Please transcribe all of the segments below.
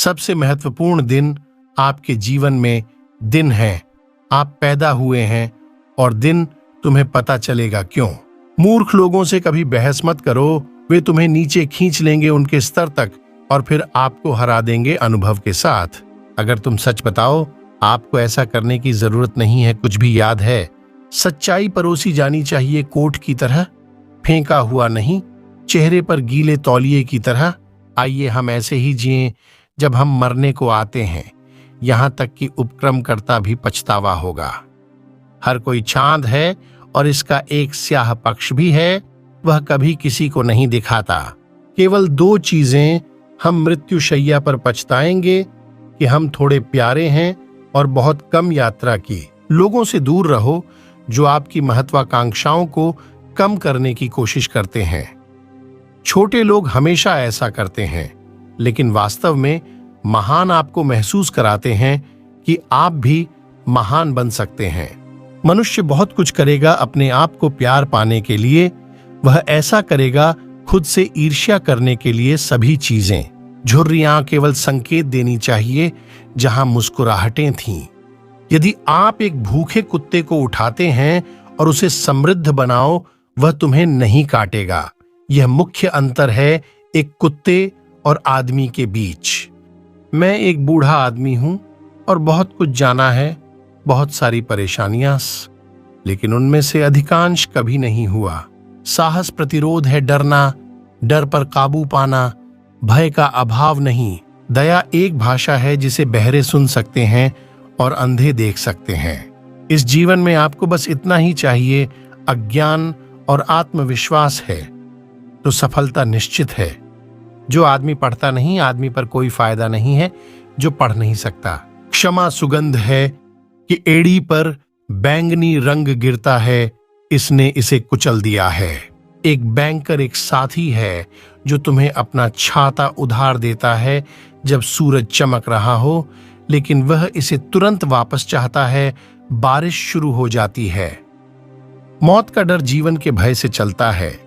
सबसे महत्वपूर्ण दिन आपके जीवन में दिन है। आप पैदा हुए हैं और दिन तुम्हें पता चलेगा क्यों। मूर्ख लोगों से कभी बहस मत करो, वे तुम्हें नीचे खींच लेंगे उनके स्तर तक और फिर आपको हरा देंगे अनुभव के साथ। अगर तुम सच बताओ, आपको ऐसा करने की जरूरत नहीं है, कुछ भी याद है। सच्चाई परोसी जानी चाहिए कोट की तरह, फेंका हुआ नहीं, चेहरे पर गीले तौलिए की तरह। आइए हम ऐसे ही जिएं जब हम मरने को आते हैं, यहां तक कि उपक्रमकर्ता भी पछतावा होगा। हर कोई चांद है और इसका एक स्याह पक्ष भी है, वह कभी किसी को नहीं दिखाता। केवल 2 चीजें हम मृत्युशैया पर पछताएंगे कि हम थोड़े प्यारे हैं और बहुत कम यात्रा की। लोगों से दूर रहो जो आपकी महत्वाकांक्षाओं को कम करने की कोशिश करते हैं। छोटे लोग हमेशा ऐसा करते हैं, लेकिन वास्तव में महान आपको महसूस कराते हैं कि आप भी महान बन सकते हैं। मनुष्य बहुत कुछ करेगा अपने आप को प्यार पाने के लिए, वह ऐसा करेगा खुद से ईर्ष्या करने के लिए। सभी चीजें, झुर्रियां केवल संकेत देनी चाहिए जहां मुस्कुराहटें थीं। यदि आप एक भूखे कुत्ते को उठाते हैं और उसे समृद्ध बनाओ, वह तुम्हें नहीं काटेगा। यह मुख्य अंतर है एक कुत्ते और आदमी के बीच। मैं एक बूढ़ा आदमी हूं और बहुत कुछ जाना है, बहुत सारी परेशानियां, लेकिन उनमें से अधिकांश कभी नहीं हुआ। साहस प्रतिरोध है डरना, डर पर काबू पाना, भय का अभाव नहीं। दया एक भाषा है जिसे बहरे सुन सकते हैं और अंधे देख सकते हैं। इस जीवन में आपको बस इतना ही चाहिए, अज्ञान और आत्मविश्वास है तो सफलता निश्चित है। जो आदमी पढ़ता नहीं, आदमी पर कोई फायदा नहीं है जो पढ़ नहीं सकता। क्षमा सुगंध है कि एड़ी पर बैंगनी रंग गिरता है, इसने इसे कुचल दिया है। एक बैंकर एक साथी है जो तुम्हें अपना छाता उधार देता है जब सूरज चमक रहा हो, लेकिन वह इसे तुरंत वापस चाहता है, बारिश शुरू हो जाती है। मौत का डर जीवन के भय से चलता है।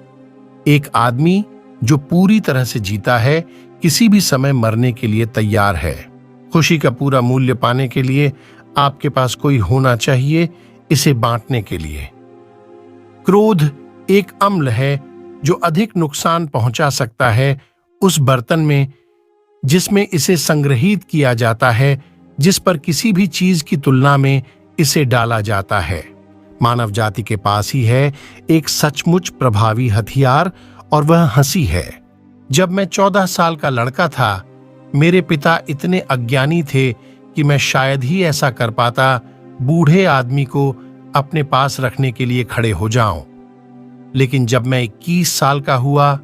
एक आदमी जो पूरी तरह से जीता है किसी भी समय मरने के लिए तैयार है। खुशी का पूरा मूल्य पाने के लिए आपके पास कोई होना चाहिए इसे बांटने के लिए। क्रोध एक अम्ल है जो अधिक नुकसान पहुंचा सकता है उस बर्तन में जिसमें इसे संग्रहित किया जाता है, जिस पर किसी भी चीज की तुलना में इसे डाला जाता है। मानव जाति के पास ही है एक सचमुच प्रभावी हथियार और वह हंसी है। जब मैं 14 साल का लड़का था, मेरे पिता इतने अज्ञानी थे कि मैं शायद ही ऐसा कर पाता, बूढ़े आदमी को अपने पास रखने के लिए खड़े हो जाऊं। लेकिन जब मैं 21 साल का हुआ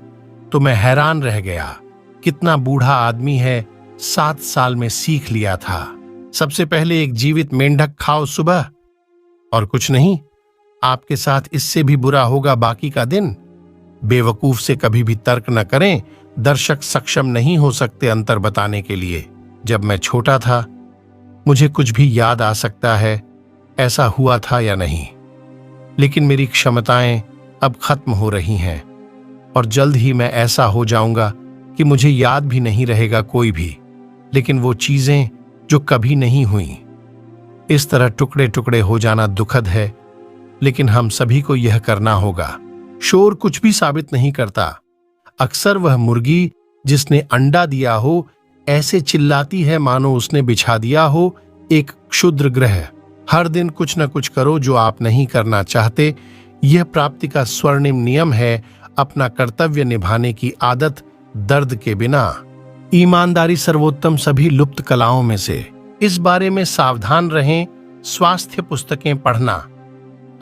तो मैं हैरान रह गया, कितना बूढ़ा आदमी है, 7 साल में सीख लिया था। सबसे पहले एक जीवित मेंढक खाओ सुबह, और कुछ नहीं, आपके साथ इससे भी बुरा होगा बाकी का दिन। बेवकूफ से कभी भी तर्क न करें, दर्शक सक्षम नहीं हो सकते अंतर बताने के लिए। जब मैं छोटा था, मुझे कुछ भी याद आ सकता है ऐसा हुआ था या नहीं, लेकिन मेरी क्षमताएं अब खत्म हो रही हैं और जल्द ही मैं ऐसा हो जाऊंगा कि मुझे याद भी नहीं रहेगा कोई भी, लेकिन वो चीजें जो कभी नहीं हुई। इस तरह टुकड़े टुकड़े हो जाना दुखद है, लेकिन हम सभी को यह करना होगा। शोर कुछ भी साबित नहीं करता। अक्सर वह मुर्गी जिसने अंडा दिया हो ऐसे चिल्लाती है मानो उसने बिछा दिया हो एक क्षुद्र ग्रह। हर दिन कुछ न कुछ करो जो आप नहीं करना चाहते। यह प्राप्ति का स्वर्णिम नियम है, अपना कर्तव्य निभाने की आदत दर्द के बिना। ईमानदारी सर्वोत्तम सभी लुप्त कलाओं में से। इस बारे में सावधान रहें। स्वास्थ्य पुस्तकें पढ़ना।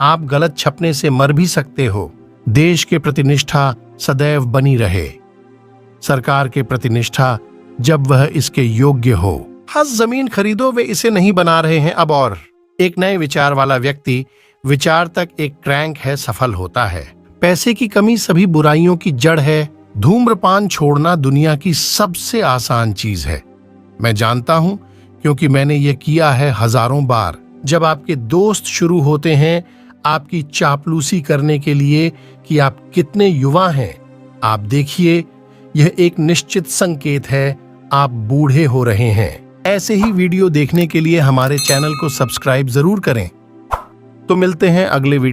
आप गलत छपने से मर भी सकते हो। देश के प्रति निष्ठा सदैव बनी रहे। सरकार के प्रति निष्ठा जब वह इसके योग्य हो। हाँ, जमीन खरीदो, वे इसे नहीं बना रहे हैं अब। और एक नए विचार वाला व्यक्ति विचार तक एक क्रैंक है, सफल होता है। पैसे की कमी सभी बुराइयों की जड़ है। धूम्रपान छोड़ना दुनिया की सबसे आसान चीज है। मैं जानता हूं क्योंकि मैंने यह किया है हजारों बार। जब आपके दोस्त शुरू होते हैं आपकी चापलूसी करने के लिए कि आप कितने युवा हैं, आप देखिए यह एक निश्चित संकेत है आप बूढ़े हो रहे हैं। ऐसे ही वीडियो देखने के लिए हमारे चैनल को सब्सक्राइब जरूर करें। तो मिलते हैं अगले वीडियो